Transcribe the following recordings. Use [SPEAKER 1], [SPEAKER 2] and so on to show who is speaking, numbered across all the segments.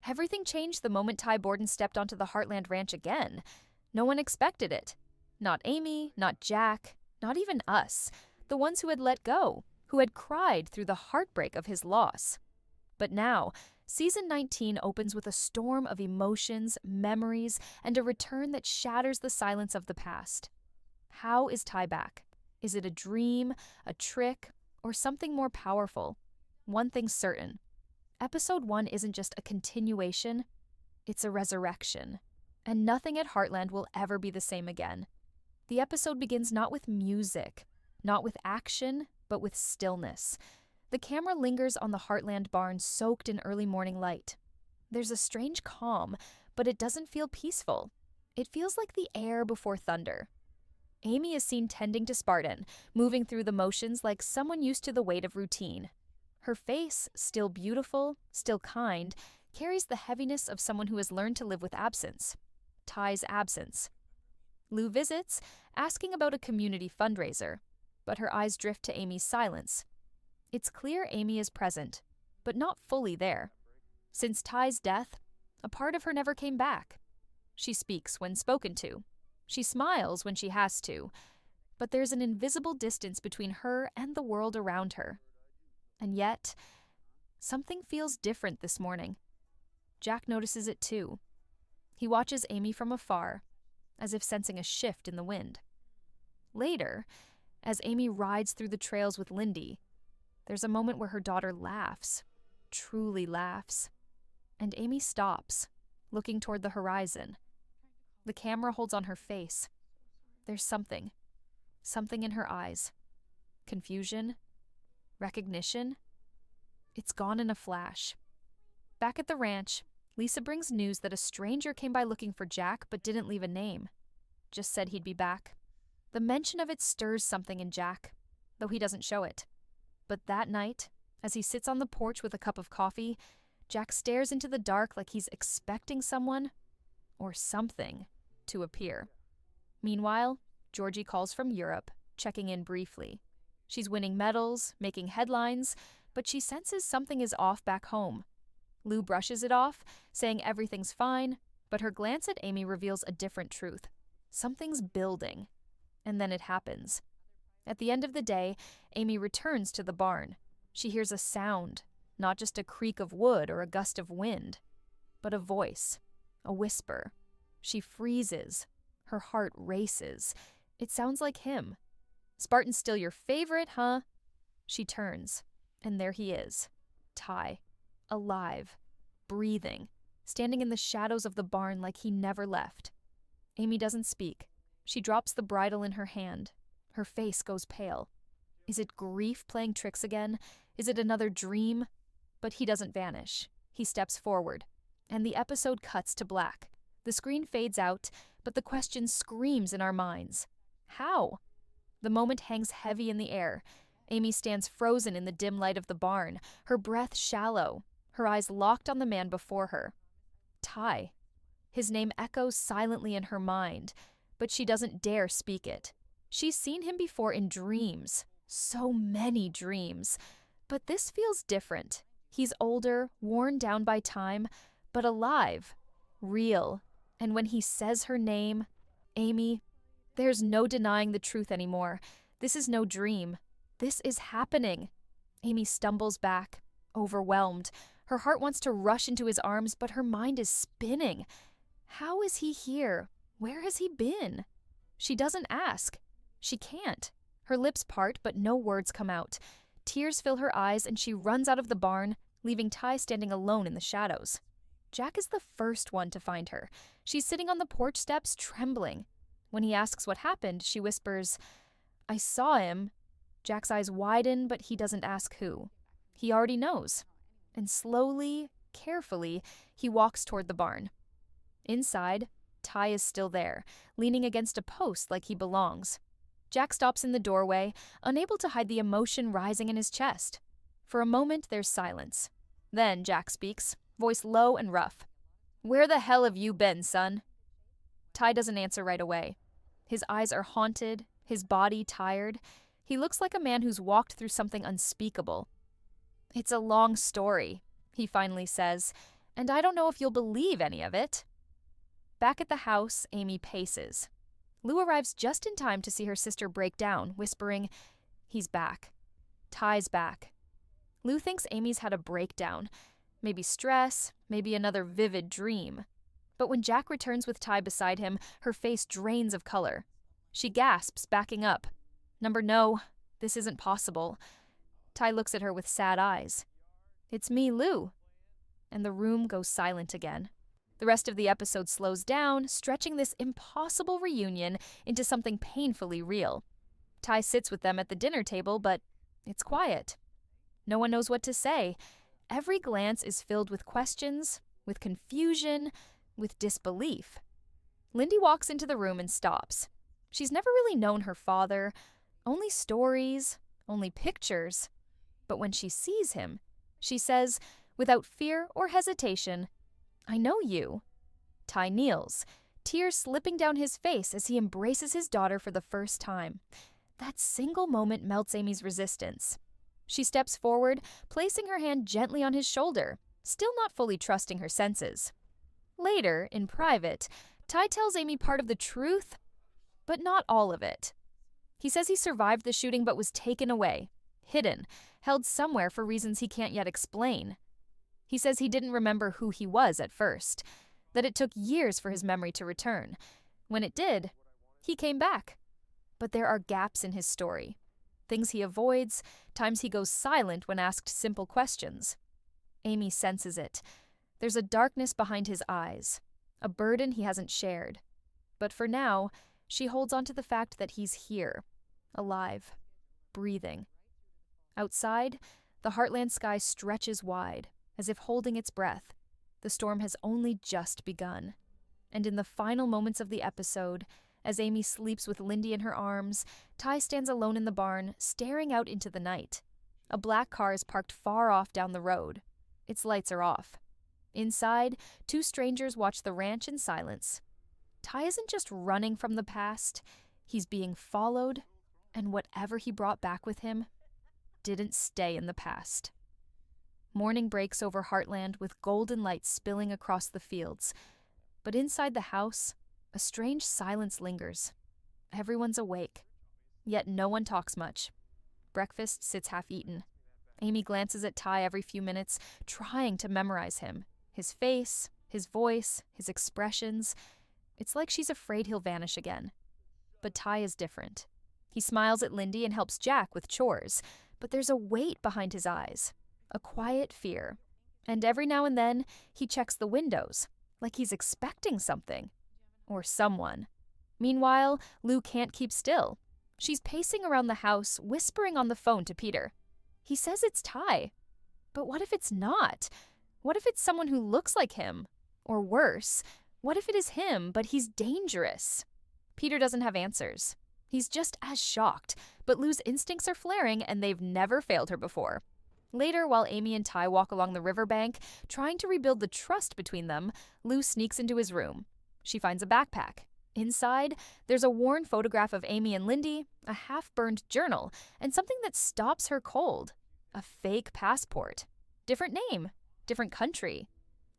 [SPEAKER 1] Everything changed the moment Ty Borden stepped onto the Heartland ranch again. No one expected it. Not Amy, not Jack, not even us, the ones who had let go, who had cried through the heartbreak of his loss. But now, Season 19 opens with a storm of emotions, memories, and a return that shatters the silence of the past. How is Ty back? Is it a dream, a trick, or something more powerful? One thing's certain. Episode 1 isn't just a continuation, it's a resurrection. And nothing at Heartland will ever be the same again. The episode begins not with music, not with action, but with stillness. The camera lingers on the Heartland barn soaked in early morning light. There's a strange calm, but it doesn't feel peaceful. It feels like the air before thunder. Amy is seen tending to Spartan, moving through the motions like someone used to the weight of routine. Her face, still beautiful, still kind, carries the heaviness of someone who has learned to live with absence. Ty's absence. Lou visits, asking about a community fundraiser, but her eyes drift to Amy's silence. It's clear Amy is present, but not fully there. Since Ty's death, a part of her never came back. She speaks when spoken to. She smiles when she has to, but there's an invisible distance between her and the world around her. And yet, something feels different this morning. Jack notices it too. He watches Amy from afar, as if sensing a shift in the wind. Later, as Amy rides through the trails with Lindy, there's a moment where her daughter laughs, truly laughs, and Amy stops, looking toward the horizon. The camera holds on her face. There's something in her eyes. Confusion, recognition. It's gone in a flash. Back at the ranch, Lisa brings news that a stranger came by looking for Jack but didn't leave a name. Just said he'd be back. The mention of it stirs something in Jack, though he doesn't show it. But that night, as he sits on the porch with a cup of coffee, Jack stares into the dark like he's expecting someone, or something, to appear. Meanwhile, Georgie calls from Europe, checking in briefly. She's winning medals, making headlines, but she senses something is off back home. Lou brushes it off, saying everything's fine, but her glance at Amy reveals a different truth. Something's building. And then it happens. At the end of the day, Amy returns to the barn. She hears a sound, not just a creak of wood or a gust of wind, but a voice, a whisper. She freezes. Her heart races. It sounds like him. "Spartan's still your favorite, huh?" She turns, and there he is, Ty, alive, breathing, standing in the shadows of the barn like he never left. Amy doesn't speak. She drops the bridle in her hand. Her face goes pale. Is it grief playing tricks again? Is it another dream? But he doesn't vanish. He steps forward, and the episode cuts to black. The screen fades out, but the question screams in our minds. How? The moment hangs heavy in the air. Amy stands frozen in the dim light of the barn, her breath shallow, her eyes locked on the man before her. Ty. His name echoes silently in her mind, but she doesn't dare speak it. She's seen him before in dreams, so many dreams, but this feels different. He's older, worn down by time, but alive, real. And when he says her name, Amy, there's no denying the truth anymore. This is no dream. This is happening. Amy stumbles back, overwhelmed. Her heart wants to rush into his arms, but her mind is spinning. How is he here? Where has he been? She doesn't ask. She can't. Her lips part, but no words come out. Tears fill her eyes, and she runs out of the barn, leaving Ty standing alone in the shadows. Jack is the first one to find her. She's sitting on the porch steps, trembling. When he asks what happened, she whispers, "I saw him." Jack's eyes widen, but he doesn't ask who. He already knows. And slowly, carefully, he walks toward the barn. Inside, Ty is still there, leaning against a post like he belongs. Jack stops in the doorway, unable to hide the emotion rising in his chest. For a moment, there's silence. Then Jack speaks, voice low and rough. "Where the hell have you been, son?" Ty doesn't answer right away. His eyes are haunted, his body tired. He looks like a man who's walked through something unspeakable. "It's a long story," he finally says, And I don't know if you'll believe any of it. Back at the house, Amy paces. Lou arrives just in time to see her sister break down, whispering, "He's back. Ty's back." Lou thinks Amy's had a breakdown. Maybe stress, maybe another vivid dream. But when Jack returns with Ty beside him, her face drains of color. She gasps, backing up. No, this isn't possible. Ty looks at her with sad eyes. "It's me, Lou." And the room goes silent again. The rest of the episode slows down, stretching this impossible reunion into something painfully real. Ty sits with them at the dinner table, but it's quiet. No one knows what to say. Every glance is filled with questions, with confusion, with disbelief. Lindy walks into the room and stops. She's never really known her father, only stories, only pictures. But when she sees him, she says, without fear or hesitation, "I know you." Ty kneels, tears slipping down his face as he embraces his daughter for the first time. That single moment melts Amy's resistance. She steps forward, placing her hand gently on his shoulder, still not fully trusting her senses. Later, in private, Ty tells Amy part of the truth, but not all of it. He says he survived the shooting but was taken away, hidden, held somewhere for reasons he can't yet explain. He says he didn't remember who he was at first, that it took years for his memory to return. When it did, he came back. But there are gaps in his story. Things he avoids, times he goes silent when asked simple questions. Amy senses it. There's a darkness behind his eyes, a burden he hasn't shared. But for now, she holds on to the fact that he's here, alive, breathing. Outside, the Heartland sky stretches wide, as if holding its breath. The storm has only just begun. And in the final moments of the episode, as Amy sleeps with Lindy in her arms, Ty stands alone in the barn, staring out into the night. A black car is parked far off down the road. Its lights are off. Inside, two strangers watch the ranch in silence. Ty isn't just running from the past, he's being followed, and whatever he brought back with him didn't stay in the past. Morning breaks over Heartland with golden light spilling across the fields. But inside the house, a strange silence lingers. Everyone's awake, yet no one talks much. Breakfast sits half-eaten. Amy glances at Ty every few minutes, trying to memorize him. His face, his voice, his expressions. It's like she's afraid he'll vanish again. But Ty is different. He smiles at Lindy and helps Jack with chores, but there's a weight behind his eyes. A quiet fear. And every now and then, he checks the windows, like he's expecting something. Or someone. Meanwhile, Lou can't keep still. She's pacing around the house, whispering on the phone to Peter. He says it's Ty. But what if it's not? What if it's someone who looks like him? Or worse, what if it is him, but he's dangerous? Peter doesn't have answers. He's just as shocked, but Lou's instincts are flaring and they've never failed her before. Later, while Amy and Ty walk along the riverbank, trying to rebuild the trust between them, Lou sneaks into his room. She finds a backpack. Inside, there's a worn photograph of Amy and Lindy, a half-burned journal, and something that stops her cold. A fake passport. Different name. Different country.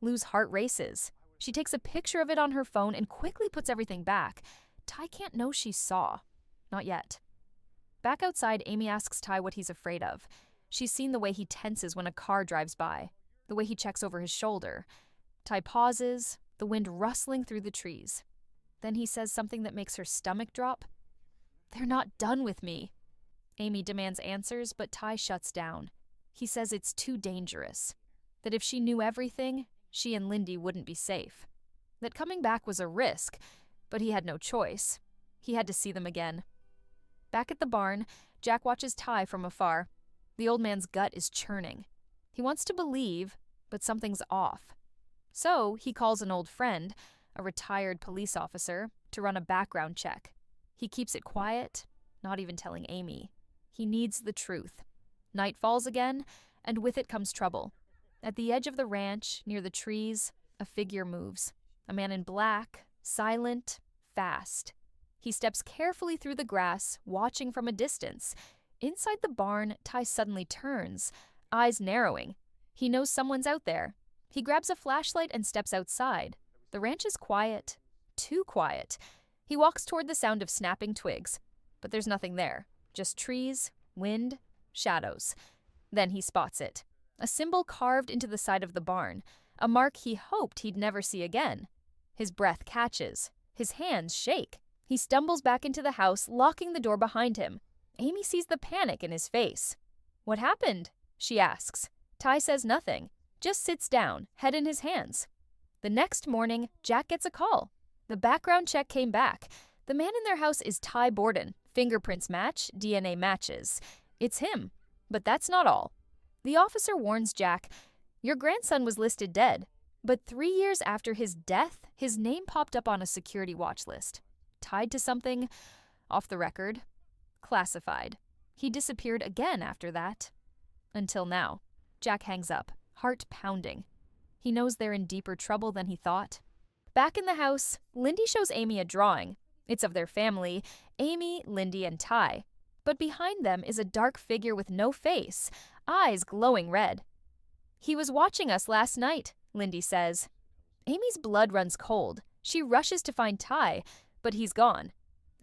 [SPEAKER 1] Lou's heart races. She takes a picture of it on her phone and quickly puts everything back. Ty can't know she saw. Not yet. Back outside, Amy asks Ty what he's afraid of. She's seen the way he tenses when a car drives by, the way he checks over his shoulder. Ty pauses, the wind rustling through the trees. Then he says something that makes her stomach drop. "They're not done with me." Amy demands answers, but Ty shuts down. He says it's too dangerous. That if she knew everything, she and Lindy wouldn't be safe. That coming back was a risk, but he had no choice. He had to see them again. Back at the barn, Jack watches Ty from afar. The old man's gut is churning. He wants to believe, but something's off. So he calls an old friend, a retired police officer, to run a background check. He keeps it quiet, not even telling Amy. He needs the truth. Night falls again, and with it comes trouble. At the edge of the ranch, near the trees, a figure moves. A man in black, silent, fast. He steps carefully through the grass, watching from a distance. Inside the barn, Ty suddenly turns, eyes narrowing. He knows someone's out there, He grabs a flashlight and steps outside. The ranch is quiet. Too quiet. He walks toward the sound of snapping twigs, but there's nothing there. Just trees, wind, shadows. Then he spots it. A symbol carved into the side of the barn. A mark he hoped he'd never see again. His breath catches. His hands shake. He stumbles back into the house, locking the door behind him. Amy sees the panic in his face. "What happened?" she asks. Ty says nothing, just sits down, head in his hands. The next morning, Jack gets a call. The background check came back. The man in their house is Ty Borden. Fingerprints match, DNA matches. It's him. But that's not all. The officer warns Jack, "Your grandson was listed dead, but 3 years after his death, his name popped up on a security watch list. Tied to something off the record. Classified. He disappeared again after that. Until now." Jack hangs up, heart pounding. He knows they're in deeper trouble than he thought. Back in the house, Lindy shows Amy a drawing. It's of their family, Amy, Lindy, and Ty. But behind them is a dark figure with no face, eyes glowing red. "He was watching us last night," Lindy says. Amy's blood runs cold. She rushes to find Ty, but he's gone.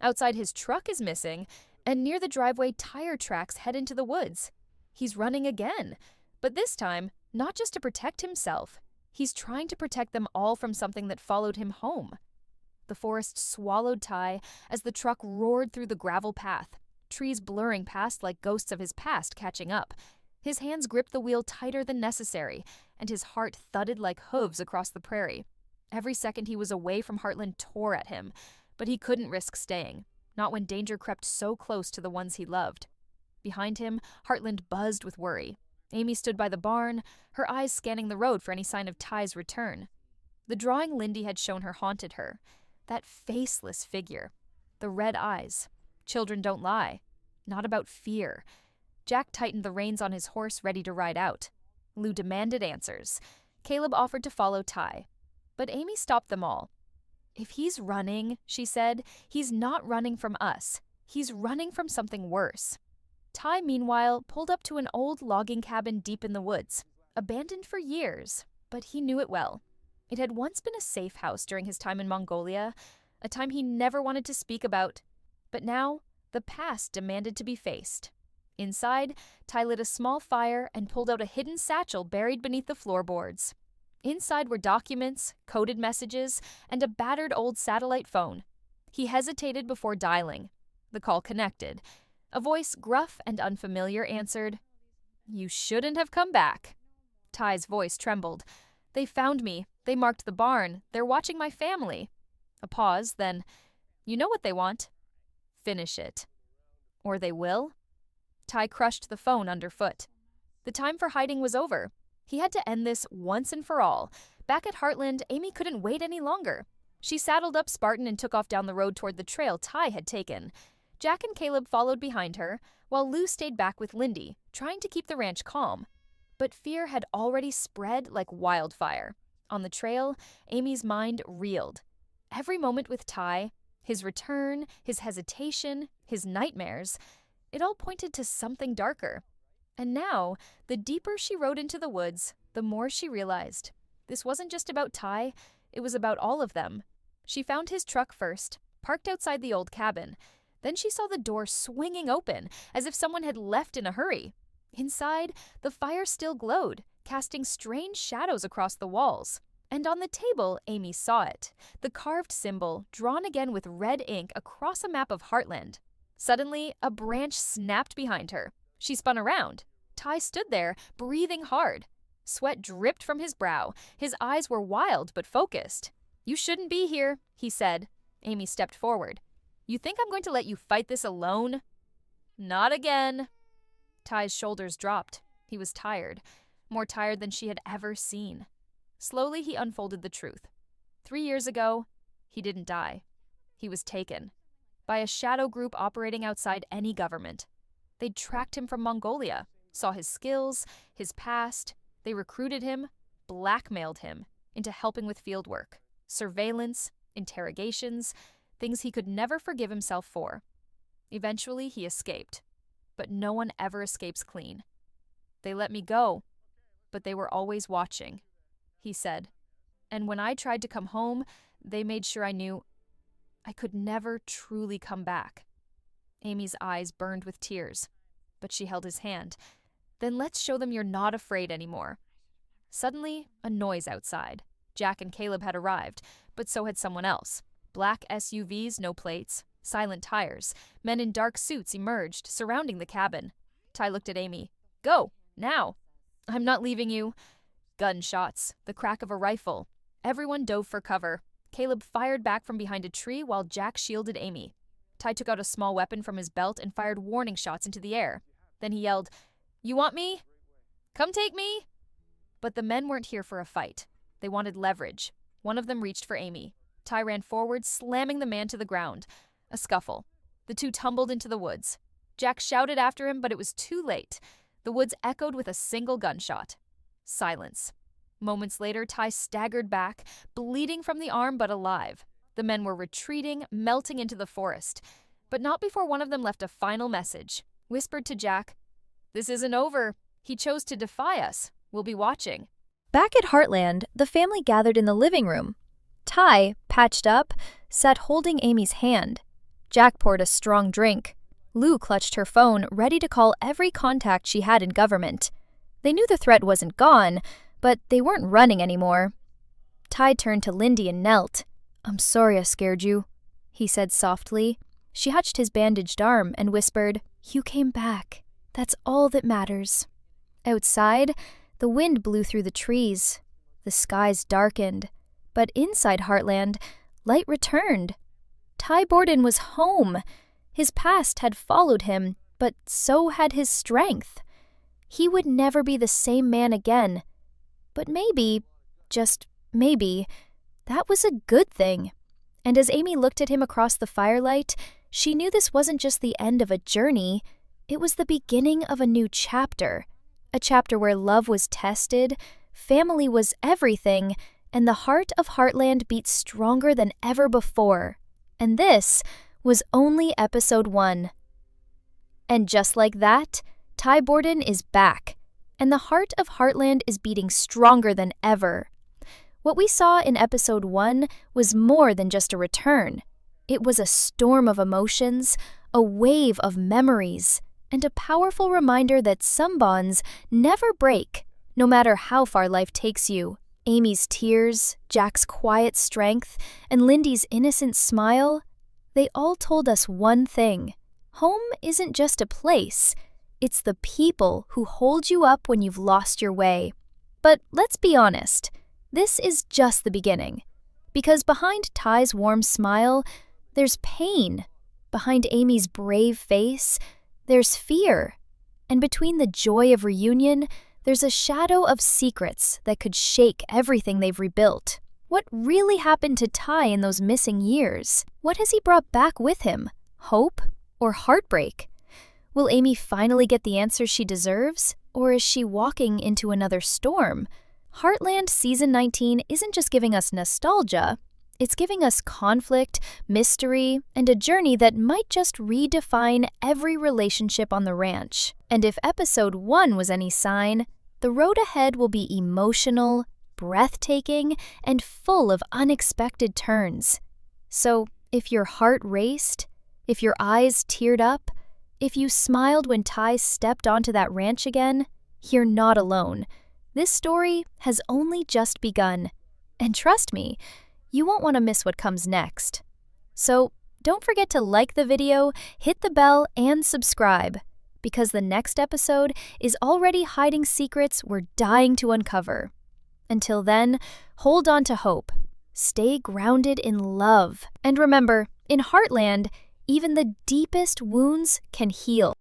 [SPEAKER 1] Outside, his truck is missing, and near the driveway, tire tracks head into the woods. He's running again, but this time, not just to protect himself. He's trying to protect them all from something that followed him home. The forest swallowed Ty as the truck roared through the gravel path, trees blurring past like ghosts of his past catching up. His hands gripped the wheel tighter than necessary, and his heart thudded like hooves across the prairie. Every second he was away from Heartland tore at him, but he couldn't risk staying, not when danger crept so close to the ones he loved. Behind him, Heartland buzzed with worry. Amy stood by the barn, her eyes scanning the road for any sign of Ty's return. The drawing Lindy had shown her haunted her. That faceless figure. The red eyes. Children don't lie. Not about fear. Jack tightened the reins on his horse, ready to ride out. Lou demanded answers. Caleb offered to follow Ty. But Amy stopped them all. "If he's running," she said, "he's not running from us. He's running from something worse." Ty, meanwhile, pulled up to an old logging cabin deep in the woods, abandoned for years, but he knew it well. It had once been a safe house during his time in Mongolia, a time he never wanted to speak about, but now the past demanded to be faced. Inside, Ty lit a small fire and pulled out a hidden satchel buried beneath the floorboards. Inside were documents, coded messages, and a battered old satellite phone. He hesitated before dialing. The call connected. A voice, gruff and unfamiliar, answered, "You shouldn't have come back." Ty's voice trembled. "They found me. They marked the barn. They're watching my family." A pause, then, "You know what they want. Finish it. Or they will." Ty crushed the phone underfoot. The time for hiding was over. He had to end this once and for all. Back at Heartland, Amy couldn't wait any longer. She saddled up Spartan and took off down the road toward the trail Ty had taken. Jack and Caleb followed behind her, while Lou stayed back with Lindy, trying to keep the ranch calm. But fear had already spread like wildfire. On the trail, Amy's mind reeled. Every moment with Ty, his return, his hesitation, his nightmares, it all pointed to something darker. And now, the deeper she rode into the woods, the more she realized. This wasn't just about Ty, it was about all of them. She found his truck first, parked outside the old cabin. Then she saw the door swinging open, as if someone had left in a hurry. Inside, the fire still glowed, casting strange shadows across the walls. And on the table, Amy saw it, the carved symbol, drawn again with red ink across a map of Heartland. Suddenly, a branch snapped behind her. She spun around. Ty stood there, breathing hard. Sweat dripped from his brow. His eyes were wild but focused. "You shouldn't be here," he said. Amy stepped forward. "You think I'm going to let you fight this alone?" "Not again." Ty's shoulders dropped. He was tired, more tired than she had ever seen. Slowly, he unfolded the truth. 3 years ago, he didn't die. He was taken by a shadow group operating outside any government. They'd tracked him from Mongolia, saw his skills, his past. They recruited him, blackmailed him into helping with field work, surveillance, interrogations, things he could never forgive himself for. Eventually, he escaped. But no one ever escapes clean. They let me go, but they were always watching. he said. And when I tried to come home, they made sure I knew I could never truly come back. Amy's eyes burned with tears, but she held his hand. Then let's show them you're not afraid anymore. Suddenly, a noise outside. Jack and Caleb had arrived, but so had someone else. Black SUVs, no plates, silent tires. Men in dark suits emerged, surrounding the cabin. Ty looked at Amy. Go, now. I'm not leaving you. Gunshots, the crack of a rifle. Everyone dove for cover. Caleb fired back from behind a tree while Jack shielded Amy. Ty took out a small weapon from his belt and fired warning shots into the air. Then he yelled, You want me? Come take me! But the men weren't here for a fight. They wanted leverage. One of them reached for Amy. Ty ran forward, slamming the man to the ground. A scuffle. The two tumbled into the woods. Jack shouted after him, but it was too late. The woods echoed with a single gunshot. Silence. Moments later, Ty staggered back, bleeding from the arm but alive. The men were retreating, melting into the forest. But not before one of them left a final message. Whispered to Jack, This isn't over. He chose to defy us. We'll be watching.
[SPEAKER 2] Back at Heartland, the family gathered in the living room. Ty, patched up, sat holding Amy's hand. Jack poured a strong drink. Lou clutched her phone, ready to call every contact she had in government. They knew the threat wasn't gone, but they weren't running anymore. Ty turned to Lindy and knelt. I'm sorry I scared you, he said softly. She hushed his bandaged arm and whispered, You came back. That's all that matters. Outside, the wind blew through the trees. The skies darkened. But inside Heartland, light returned. Ty Borden was home. His past had followed him, but so had his strength. He would never be the same man again. But maybe, just maybe, that was a good thing. And as Amy looked at him across the firelight, she knew this wasn't just the end of a journey. It was the beginning of a new chapter. A chapter where love was tested, family was everything, and the heart of Heartland beat stronger than ever before. And this was only episode 1. And just like that, Ty Borden is back, and the heart of Heartland is beating stronger than ever. What we saw in episode 1 was more than just a return. It was a storm of emotions, a wave of memories, and a powerful reminder that some bonds never break, no matter how far life takes you. Amy's tears, Jack's quiet strength, and Lindy's innocent smile, they all told us one thing. Home isn't just a place. It's the people who hold you up when you've lost your way. But let's be honest, this is just the beginning. Because behind Ty's warm smile, there's pain. Behind Amy's brave face, there's fear. And between the joy of reunion, there's a shadow of secrets that could shake everything they've rebuilt. What really happened to Ty in those missing years? What has he brought back with him? Hope or heartbreak? Will Amy finally get the answers she deserves, or is she walking into another storm? Heartland Season 19 isn't just giving us nostalgia, it's giving us conflict, mystery, and a journey that might just redefine every relationship on the ranch. And if episode 1 was any sign, the road ahead will be emotional, breathtaking, and full of unexpected turns. So, if your heart raced, if your eyes teared up, if you smiled when Ty stepped onto that ranch again, you're not alone. This story has only just begun. And trust me, you won't want to miss what comes next. So, don't forget to like the video, hit the bell, and subscribe, because the next episode is already hiding secrets we're dying to uncover. Until then, hold on to hope. Stay grounded in love. And remember, in Heartland, even the deepest wounds can heal.